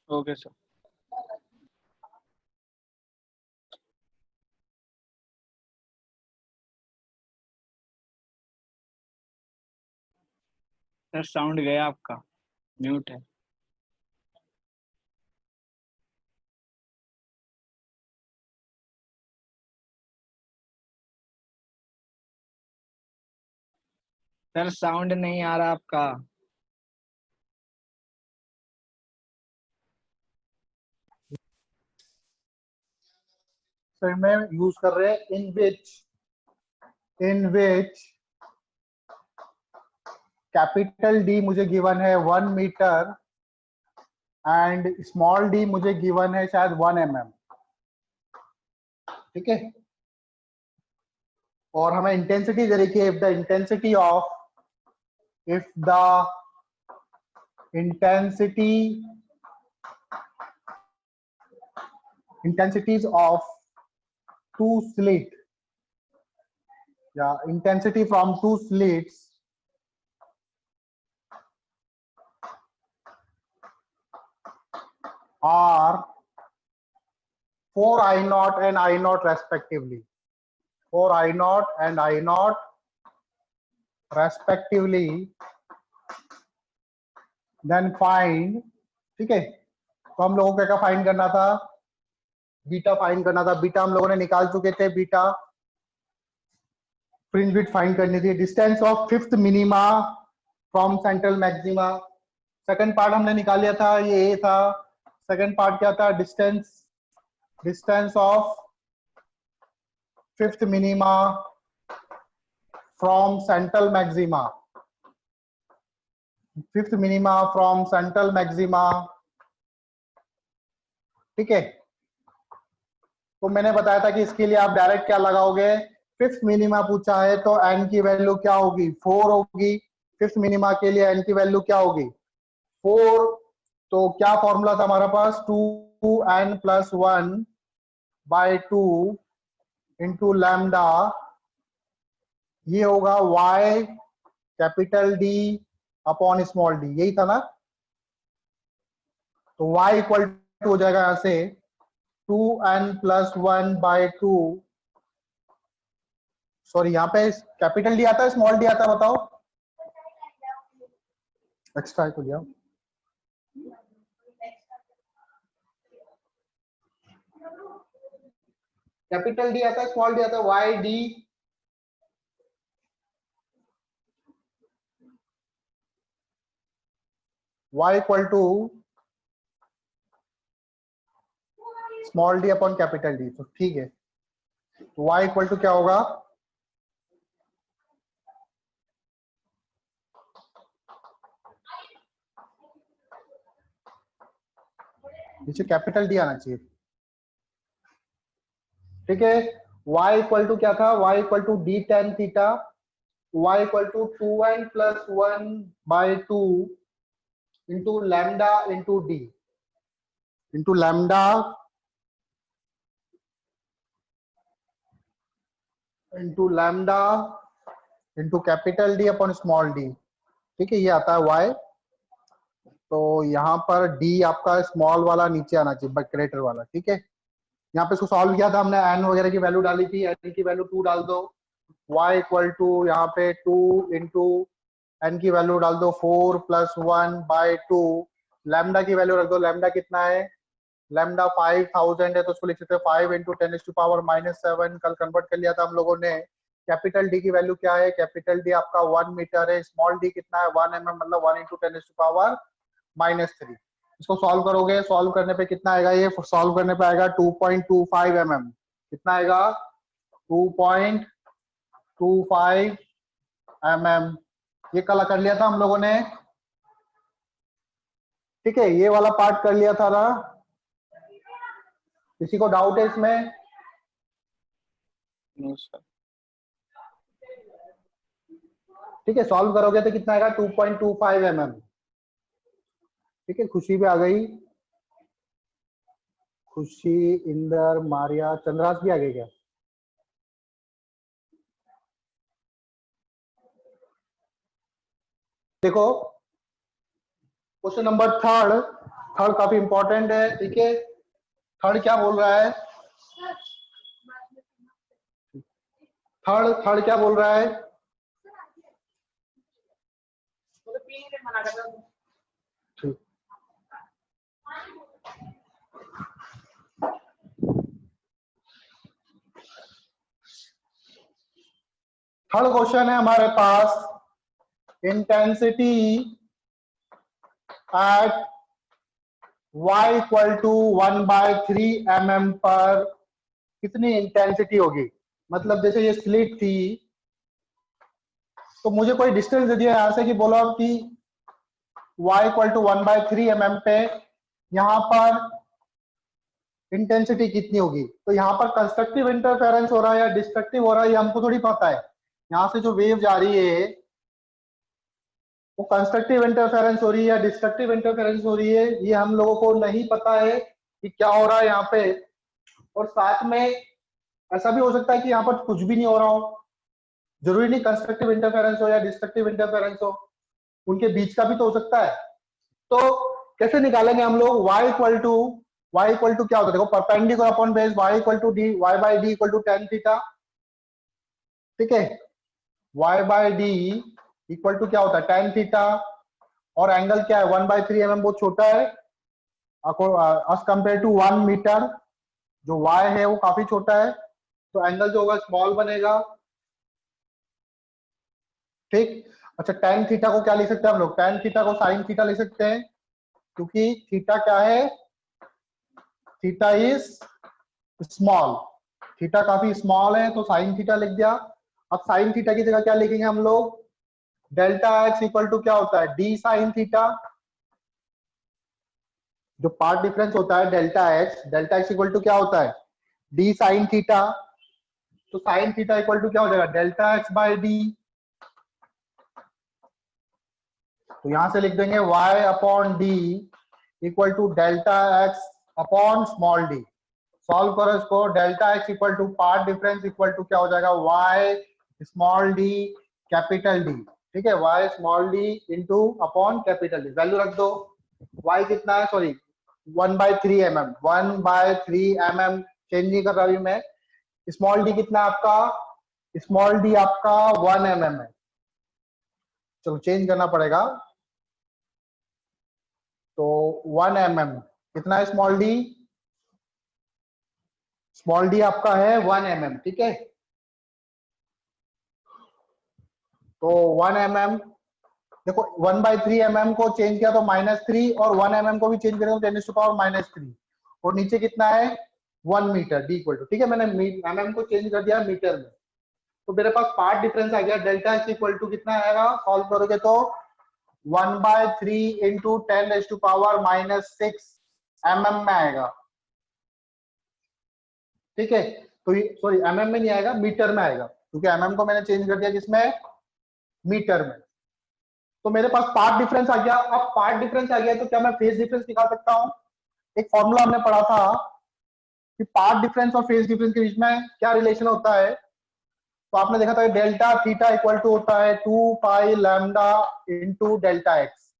Okay sir. Sir sound गया आपका, mute है। सर साउंड नहीं आ रहा आपका। सर में यूज कर रहे हैं इन विच कैपिटल डी मुझे गिवन है 1 मीटर एंड स्मॉल डी मुझे गिवन है शायद 1 mm। ठीक है, और हमें इंटेंसिटी दे रखी है। If the intensities of two slit, intensity from two slits are 4 I0 and I0 respectively, 4 I0 and I0 respectively, then find। ठीक है, तो हम लोगों को क्या फाइंड करना था, बीटा फाइंड करना था। बीटा हम लोगों ने निकाल चुके थे, बीटा फ्रिंज विड्थ फाइंड करनी थी। Distance of fifth minima from central maxima, second part हमने निकाल लिया था, ये ए था। सेकंड पार्ट क्या था, distance of fifth minima from central maxima, fifth minima from central maxima. ठीक है, तो मैंने बताया था कि इसके लिए आप डायरेक्ट क्या लगाओगे, फिफ्थ मिनिमा पूछा है तो एन की वैल्यू क्या होगी, 4 होगी। फिफ्थ मिनिमा के लिए एन की वैल्यू क्या होगी, 4। तो क्या फॉर्मूला था हमारे पास, 2n+1 बाय 2 इंटू लैम्डा, ये होगा y capital D upon small d, यही था ना। तो y इक्वल टू हो जाएगा यहां से 2n+1 बाय 2, सॉरी यहाँ पे कैपिटल D आता है स्मॉल d आता है, बताओ। एक्स्ट्रा को लिया, कैपिटल D आता है स्मॉल d आता है, y d y equal to small d upon capital D। तो ठीक है, तो y इक्वल टू क्या होगा, नीचे कैपिटल D आना चाहिए। ठीक है, y इक्वल टू क्या था, y equal to d tan theta, y equal to 2n+1 by 2 into lambda into d, into lambda into lambda into capital D upon small d। ठीक है, ये आता है y। तो यहाँ पर d आपका स्मॉल वाला नीचे आना चाहिए, ब्रैकेट वाला। ठीक है, यहाँ पे इसको सॉल्व किया था हमने, n वगैरह की वैल्यू डाली थी, n की वैल्यू 2 डाल दो, y इक्वल टू यहाँ पे 2 इंटू n की वैल्यू डाल दो 4+1 बाय 2, लैम्डा की वैल्यू रख दो, लैम्डा कितना है, लैम्डा 5000 है, तो उसको लिख सकते हैं 5 इंटू 10⁻⁻7। कल कन्वर्ट कर लिया था हम लोगों ने। कैपिटल डी की वैल्यू क्या है, कैपिटल डी आपका 1 मीटर है, स्मॉल डी कितना है 1 mm, मतलब 1 इंटू 10⁻⁻3। इसको सॉल्व करोगे, सॉल्व करने पे कितना आएगा, ये सॉल्व करने पे आएगा 2.25 mm। कितना आएगा, 2.25 mm। ये कल कर लिया था हम लोगों ने। ठीक है, ये वाला पार्ट कर लिया था ना, किसी को डाउट है इसमें? No sir. ठीक है, सॉल्व करोगे तो कितना आएगा, 2.25 mm। ठीक है, खुशी भी आ गई, खुशी, इंदर, मारिया, चंद्रास भी आ गई क्या? देखो क्वेश्चन नंबर 3, थर्ड काफी इंपॉर्टेंट है, ठीक है। थर्ड क्या बोल रहा है, थर्ड क्या बोल रहा है, ठीक। थर्ड क्वेश्चन है हमारे पास, intensity at y equal to 1/3 mm पर कितनी इंटेंसिटी होगी। मतलब जैसे ये स्लिट थी, तो मुझे कोई डिस्टेंस दे दिया यहां से कि बोला कि y इक्वल टू 1/3 mm पे यहां पर इंटेंसिटी कितनी होगी। तो यहाँ पर कंस्ट्रक्टिव इंटरफेरेंस हो रहा है या डिस्ट्रक्टिव हो रहा है, ये हमको थोड़ी पता है। यहाँ से जो वेव जा रही है वो कंस्ट्रक्टिव इंटरफेरेंस हो रही है या डिस्ट्रक्टिव इंटरफेरेंस हो रही है, ये हम लोगों को नहीं पता है कि क्या हो रहा है यहाँ पे। और साथ में ऐसा भी हो सकता है कि यहाँ पर कुछ भी नहीं हो रहा हो, जरूरी नहीं कंस्ट्रक्टिव इंटरफेरेंस हो या डिस्ट्रक्टिव इंटरफेरेंस हो, उनके बीच का भी तो हो सकता है। तो कैसे निकालेंगे हम लोग, y इक्वल टू क्या होता है, देखो perpendicular upon base y equal to d, y by d equal to tan theta, ठीक है। y by d equal to क्या होता है tan थीटा, और एंगल क्या है 1/3 mm, बहुत छोटा है एज कंपेयर टू 1 मीटर, जो y है वो काफी छोटा है, तो एंगल जो होगा स्मॉल बनेगा, ठीक। अच्छा tan थीटा को क्या लिख सकते हैं हम लोग, tan थीटा को sin थीटा लिख सकते हैं, क्योंकि थीटा क्या है, थीटा इज स्मॉल, थीटा काफी स्मॉल है तो साइन थीटा लिख दिया। अब साइन थीटा की जगह क्या लिखेंगे हम लोग, डेल्टा एक्स इक्वल टू क्या होता है डी साइन थीटा, जो पार्ट डिफरेंस होता है डेल्टा एक्स इक्वल टू क्या होता है डी साइन थीटा, तो साइन थीटा इक्वल टू क्या हो जाएगा डेल्टा एक्स बाई डी। तो यहां से लिख देंगे y upon d equal to delta x upon small d. Solve करो इसको, delta x equal to part difference equal to क्या हो जाएगा y small d capital d, ठीक है, y small d into upon capital d. Value रख दो, y कितना है, सॉरी 1/3 mm, 1/3 mm चेंज नहीं कर रहा अभी मैं। स्मॉल डी कितना आपका, स्मॉल डी आपका 1 mm है, चलो चेंज करना पड़ेगा। तो 1 mm कितना है स्मॉल डी, स्मॉल डी आपका है 1 mm, ठीक है। तो 1 mm देखो 1/3 mm को चेंज किया तो -3, और 1 mm को भी चेंज करेंगे तो 10⁻⁻3, और नीचे कितना है 1 मीटर डी इक्वल टू, ठीक है, मैंने mm को चेंज कर दिया मीटर में। तो मेरे पास पार्ट डिफरेंस आ गया, डेल्टा एक्स इक्वल टू कितना आएगा, सॉल्व करोगे तो 1/3 इंटू 10⁻⁻6 mm में आएगा, ठीक है। तो सॉरी mm में नहीं आएगा, मीटर में आएगा, क्योंकि mm को मैंने चेंज कर दिया किसमें, मीटर में। तो मेरे पास पार्ट डिफरेंस आ गया। अब पार्ट डिफरेंस आ गया तो क्या मैं फेज डिफरेंस निकाल सकता हूं। एक फॉर्मूला हमने पढ़ा था कि पार्ट डिफरेंस और फेज डिफरेंस के बीच में क्या रिलेशन होता है, तो आपने देखा था डेल्टा थीटा इक्वल टू होता है 2 पाई लैम्डा इंटू डेल्टा एक्स।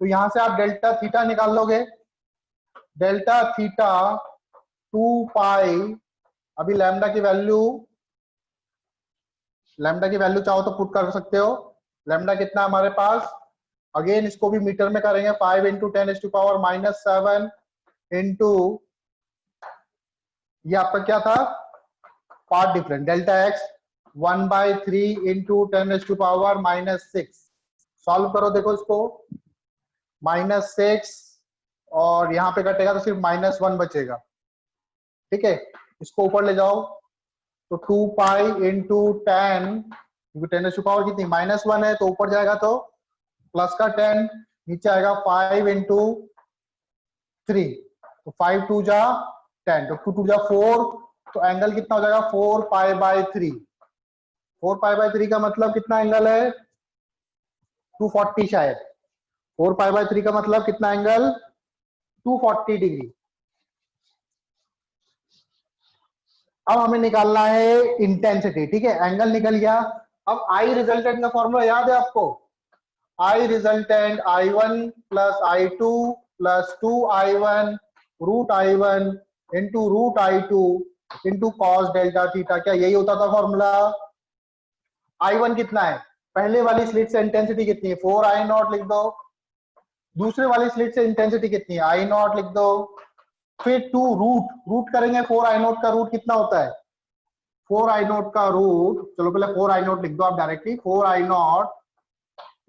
तो यहां से आप डेल्टा थीटा निकाल लोगे, डेल्टा थीटा 2 पाई, अभी लैम्डा की वैल्यू चाहो तो पुट कर सकते हो। लैम्डा कितना हमारे पास, अगेन इसको भी मीटर में करेंगे, 5 इंटू 10⁻⁻7 इंटू ये आपका क्या था path difference delta x 1/3 into 10⁻⁻6। Solve करो, देखो इसको -6 और यहाँ पे कटेगा तो सिर्फ -1 बचेगा, ठीक है। इसको ऊपर ले जाओ तो 2 पाई इंटू 10, क्योंकि 10⁻⁻ कितनी -1 है तो ऊपर जाएगा तो प्लस का 10, नीचे आएगा 5 इंटू 3, तो 5 2 जा 10, तो 2 2 जा 4, तो एंगल कितना हो जाएगा 4 पाई/3। 4 पाई/3 का मतलब कितना एंगल है 240 शायद, 4 पाई/3 का मतलब कितना एंगल 240 डिग्री। अब हमें निकालना है इंटेंसिटी, ठीक है, एंगल निकल गया। अब आई रिजल्टेंट का फॉर्मूला याद है आपको, I resultant I1 plus I2 plus 2i1 root i1 into root i2 into cos delta theta. क्या यही होता था फॉर्मूला? i1 कितना है? पहले वाली स्लिट से इंटेंसिटी कितनी है? 4i0 लिख दो। दूसरे वाली स्लिट से इंटेंसिटी कितनी है? i0 लिख दो। फिर 2 रूट करेंगे 4i0 का रूट कितना होता है? 4i0 का रूट, चलो पहले 4i0 लिख दो आप directly, 4i0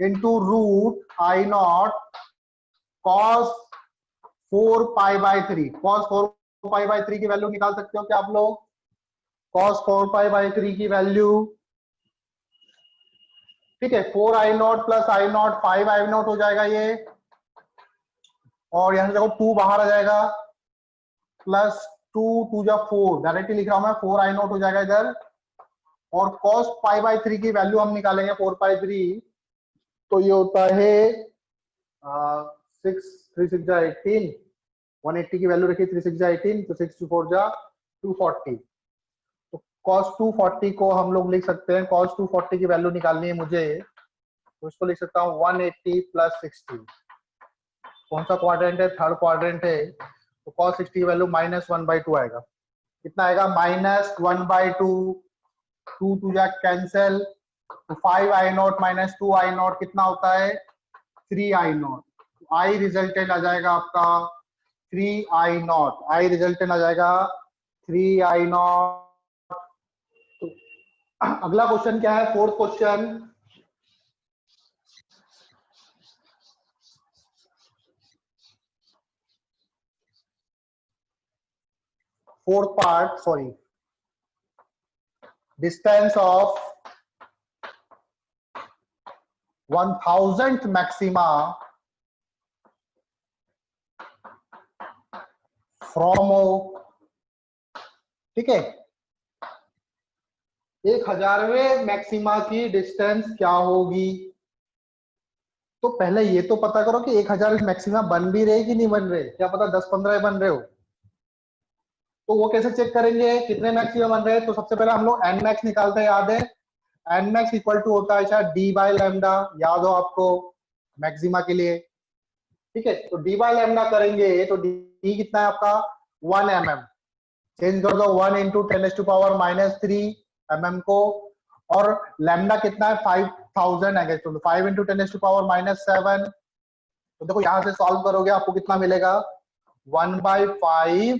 into root i0 cos 4π/3। cos 4π/3 की वैल्यू निकाल सकते हो क्या आप लोग? cos 4π/3 की वैल्यू, ठीक है, 4i0 प्लस i0 5i0 हो जाएगा ये, और यहां से देखो 2 बाहर आ जाएगा, प्लस 2 2 जा 4, डायरेक्टली लिख रहा हूं मैं, 4i0 हो जाएगा इधर। और cos π/3 की वैल्यू हम निकालेंगे 4π3, तो ये होता है 6 3 6 जा 18, 180 की वैल्यू रखी, 3 6 जा 18, तो 6 4 जा 240। तो cos 240 को हम लोग लिख सकते हैं, cos 240 की वैल्यू निकालनी है मुझे, तो इसको लिख सकता हूँ 180 प्लस 60। कौन सा क्वाड्रेंट है? थर्ड क्वाड्रेंट है, तो cos 60 की वैल्यू -1/2 आएगा। कितना आएगा? -1/2, 2 2 जा कैंसिल, तो 5i0 माइनस 2i0 कितना होता है? 3i0। आई रिजल्टेंट आ जाएगा आपका 3i0, आई रिजल्टेंट आ जाएगा 3i0। तो अगला क्वेश्चन क्या है? Fourth question, fourth part, sorry, distance of 1000th maxima from O, ठीक है, 1000वें मैक्सिमा की डिस्टेंस क्या होगी? तो पहले ये तो पता करो कि 1000 मैक्सिमा बन भी रहे कि नहीं बन रहे, क्या पता 10-15 बन रहे हो। तो वो कैसे चेक करेंगे कितने मैक्सिमा बन रहे हैं? तो सबसे पहले हम लोग एन मैक्स निकालते हैं, याद है? एन मैक्स इक्वल टू होता है शायद डी बाय लैम्डा, याद हो आपको, मैक्सिमा के लिए, ठीक है। तो डी बाय लैम्डा करेंगे तो डी कितना है आपका? 1 mm, चेंज कर दो 1 इंटू 10⁻³ mm को, और लैम्डा कितना है? 5000 है, तो 5 इंटू 10⁻⁻7। तो देखो यहां से सॉल्व करोगे आपको कितना मिलेगा? 1/5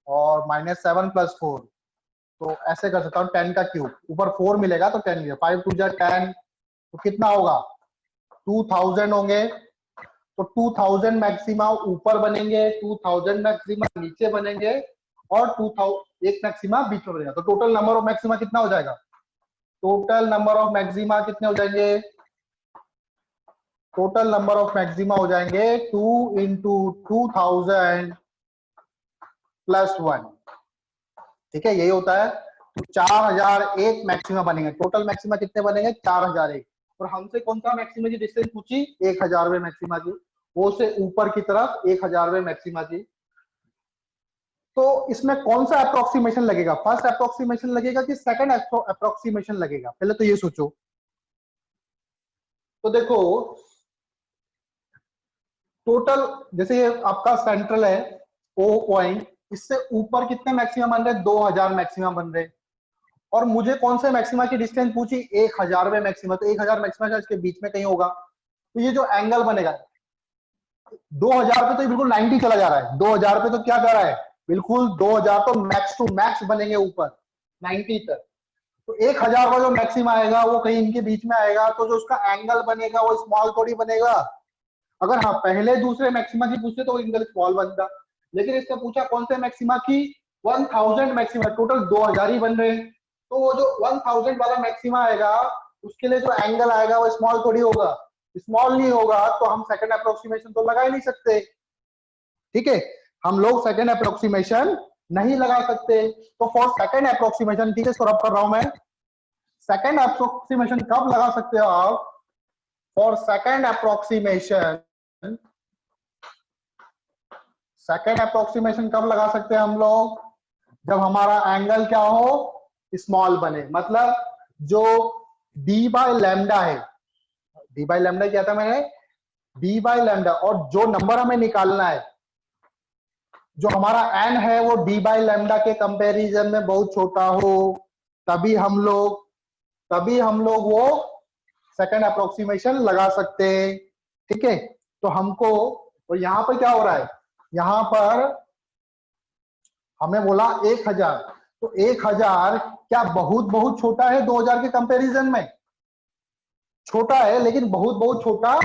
और -7 + 4, तो ऐसे कर सकता हूँ 10 का क्यूब, ऊपर 4 मिलेगा तो 10 मिलेगा, 5 2 जा 10, तो कितना होगा? 2000 होंगे। तो 2000 मैक्सिमा ऊपर बनेंगे, 2000 मैक्सिमा नीचे बनेंगे, और 2000 एक मैक्सिमा बीच में बनेगा। तो टोटल नंबर ऑफ मैक्सिमा कितना हो जाएगा? टोटल नंबर ऑफ मैक्सिमा कितने हो जाएंगे? टोटल नंबर ऑफ मैक्सिमा हो जाएंगे 2 इंटू 2000 प्लस 1, ठीक है, यही होता है। तो 4001 मैक्सिमा बनेंगे। टोटल मैक्सिमा कितने बनेंगे? 4001। और हमसे कौन सा मैक्सिमा की डिस्टेंस पूछी? 1000वें मैक्सिमा की, वो से ऊपर की तरफ 1000वें मैक्सिमा की। तो इसमें कौन सा अप्रोक्सीमेशन लगेगा? फर्स्ट अप्रोक्सीमेशन लगेगा कि सेकंड अप्रोक्सीमेशन लगेगा? पहले तो ये सोचो। तो देखो टोटल, जैसे ये आपका सेंट्रल है ओ पॉइंट, इससे ऊपर कितने मैक्सिमम बन रहे? 2000 मैक्सिमम बन रहे। और मुझे कौन से मैक्सिमा की डिस्टेंस पूछी? 1000वें मैक्सिमा, तो 1000 मैक्सिमा का इसके बीच में कहीं होगा। तो ये जो एंगल बनेगा 2000 पे, तो ये बिल्कुल 90 चला जा रहा है। 2000 पे तो क्या कर रहा है? बिल्कुल 2000 तो मैक्स टू मैक्स बनेंगे ऊपर 90 तक। तो 1000 का जो मैक्सिमा आएगा वो कहीं इनके बीच में आएगा, तो जो उसका एंगल बनेगा वो स्मॉल थोड़ी बनेगा। अगर हाँ पहले दूसरे मैक्सिमा की पूछते तो एंगल स्मॉल बनता, लेकिन इसका पूछा कौन से मैक्सिमा की? 1000 मैक्सिमा, टोटल 2000 ही बन रहे हैं। तो वो जो 1000 वाला मैक्सिमा आएगा उसके लिए जो एंगल आएगा वो स्मॉल थोड़ी होगा। स्मॉल नहीं होगा तो हम सेकंड अप्रोक्सीमेशन तो लगा ही नहीं सकते, ठीक है, हम लोग सेकंड अप्रोक्सीमेशन नहीं लगा सकते। तो फॉर सेकंड अप्रोक्सीमेशन, ठीक है, इसको रब कर रहा हूं मैं, सेकंड अप्रोक्सीमेशन कब लगा सकते हो आप? For second approximation, second approximation कब लगा सकते हैं हम लोग? जब हमारा एंगल क्या हो? स्मॉल बने। मतलब जो डी बाय लैम्डा है, डी बाय लैम्डा क्या था मैंने? डी बाई लैम्डा, और जो नंबर हमें निकालना है, जो हमारा एन है वो डी बाई लैम्डा के कंपैरिजन में बहुत छोटा हो, तभी हम लोग वो सेकंड अप्रोक्सीमेशन लगा सकते हैं। ठीक है, तो हमको, और यहां पर क्या हो रहा है, यहां पर हमें बोला 1000, तो 1000 क्या बहुत बहुत छोटा है 2000 के कंपैरिजन में? छोटा है, लेकिन बहुत बहुत छोटा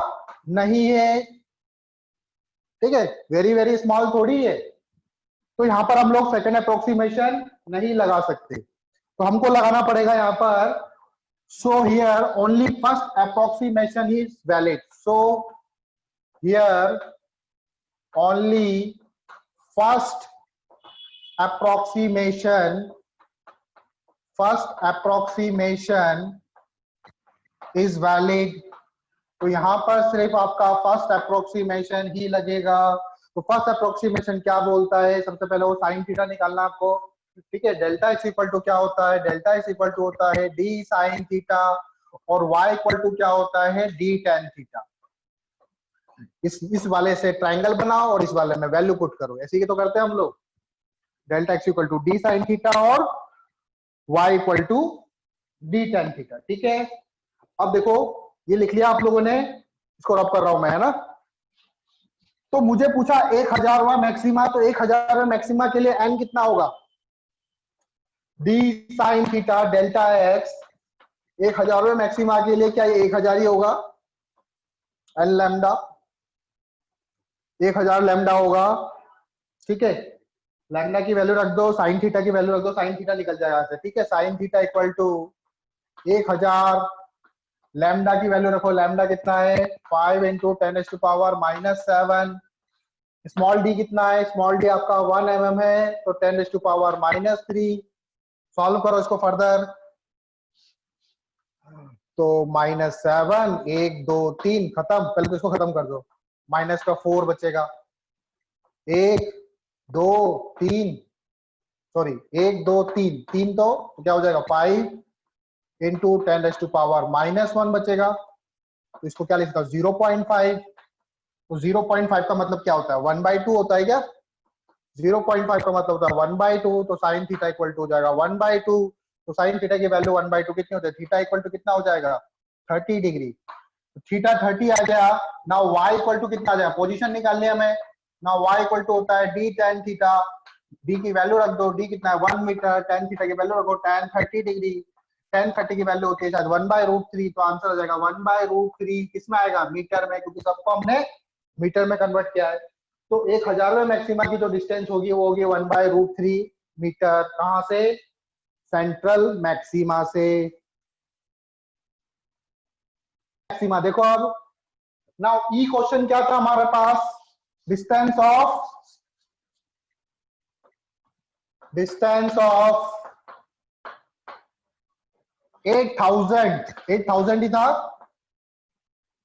नहीं है। ठीक है, वेरी वेरी स्मॉल थोड़ी है। तो यहां पर हम लोग सेकंड अप्रोक्सीमेशन नहीं लगा सकते, तो हमको लगाना पड़ेगा यहां पर, so here only first approximation is valid, so here only first approximation is valid। तो यहां पर सिर्फ आपका फर्स्ट अप्रोक्सीमेशन ही लगेगा। तो फर्स्ट अप्रोक्सीमेशन क्या बोलता है, सबसे पहले वो साइन थीटा निकालना आपको। ठीक है, डेल्टा एक्स इक्वल टू क्या होता है, डेल्टा एक्स इक्वल टू होता है डी साइन थीटा, और वाई इक्वल टू क्या होता है, डी टेन थीटा। इस वाले से ट्राइंगल बनाओ और इस वाले में वैल्यू पुट करो, ऐसे ही तो करते हैं हम लोग। Delta x equal to D sine theta और Y equal to D tan theta. ठीक है, अब देखो ये लिख लिया आप लोगों ने, इसको रब कर रहा हूं मैं, है ना। तो मुझे पूछा 1000वां मैक्सिमा, तो 1000वें मैक्सिमा के लिए एन कितना होगा, D sine theta delta X. 1000वें मैक्सिमा के लिए क्या ये 1000 ही होगा, एन लैम्डा, 1000 लैम्डा होगा। ठीक है, लैम्डा की वैल्यू रख दो, साइन थीटा की वैल्यू रख दो, साइन थीटा निकल जाएगा यहाँ से। ठीक है, sine theta equal to 1000, lambda की वैल्यू रखो, लैम्डा कितना है 5 इंटू 10⁻⁻7। स्मॉल डी कितना है, स्मॉल डी आपका 1 mm है, तो 10⁻⁻3। सॉल्व करो इसको फर्दर, तो -7, 1 2 3 खत्म। पहले तो इसको खत्म कर दो, माइनस का 4 बचेगा, 1 2 3, सॉरी 1 2 3, 3 तो क्या हो जाएगा 5 इंटू 10⁻⁻1 बचेगा। तो इसको क्या लिखता हूं 0.5। तो 0.5 का मतलब क्या होता है, 1/2 होता है क्या, 0.5 का मतलब होता है 1/2। तो साइन थीटा इक्वल टू हो जाएगा 1/2। तो साइन थीटा की वैल्यू 1/2 कितनी होती है, थीटा इक्वल टू कितना हो जाएगा 30 डिग्री। तो थीटा 30 आ गया। नाउ वाई इक्वल टू कितना आ जाएगा, पोजीशन निकालनी है हमें। नाउ वाई इक्वल टू होता है डी टेन थीटा, डी की वैल्यू रख दो, डी कितना है 1 मीटर, टेन थीटा की वैल्यू रखो tan 30 डिग्री, tan 30 की वैल्यू होती है शायद 1/√3। तो आंसर हो जाएगा 1/√3, किसमें आएगा, मीटर में, क्योंकि सबको हमने मीटर में कन्वर्ट किया है। तो 1000वें मैक्सिमा की जो डिस्टेंस होगी वो होगी 1/√3 मीटर। कहां से, सेंट्रल मैक्सिमा से। मैक्सिमा देखो अब, नाउ ई क्वेश्चन क्या था हमारे पास, डिस्टेंस ऑफ 8000 ही था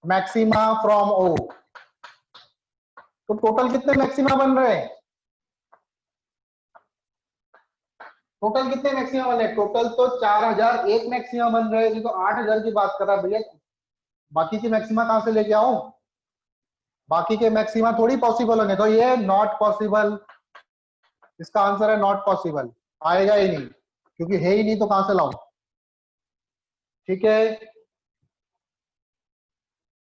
मैक्सिमा फ्रॉम ओ। तो टोटल कितने मैक्सिमा बन रहे हैं, टोटल कितने मैक्सिमा बन रहे हैं, टोटल तो 4001 मैक्सिमा बन रहे हैं। तो 8000 की बात कर रहा है भैया, बाकी की मैक्सिमा कहां से लेके आऊं, बाकी के मैक्सिमा थोड़ी पॉसिबल होंगे। तो ये नॉट पॉसिबल, इसका आंसर है नॉट पॉसिबल, आएगा ही नहीं, क्योंकि है ही नहीं तो कहां से लाऊं। ठीक है,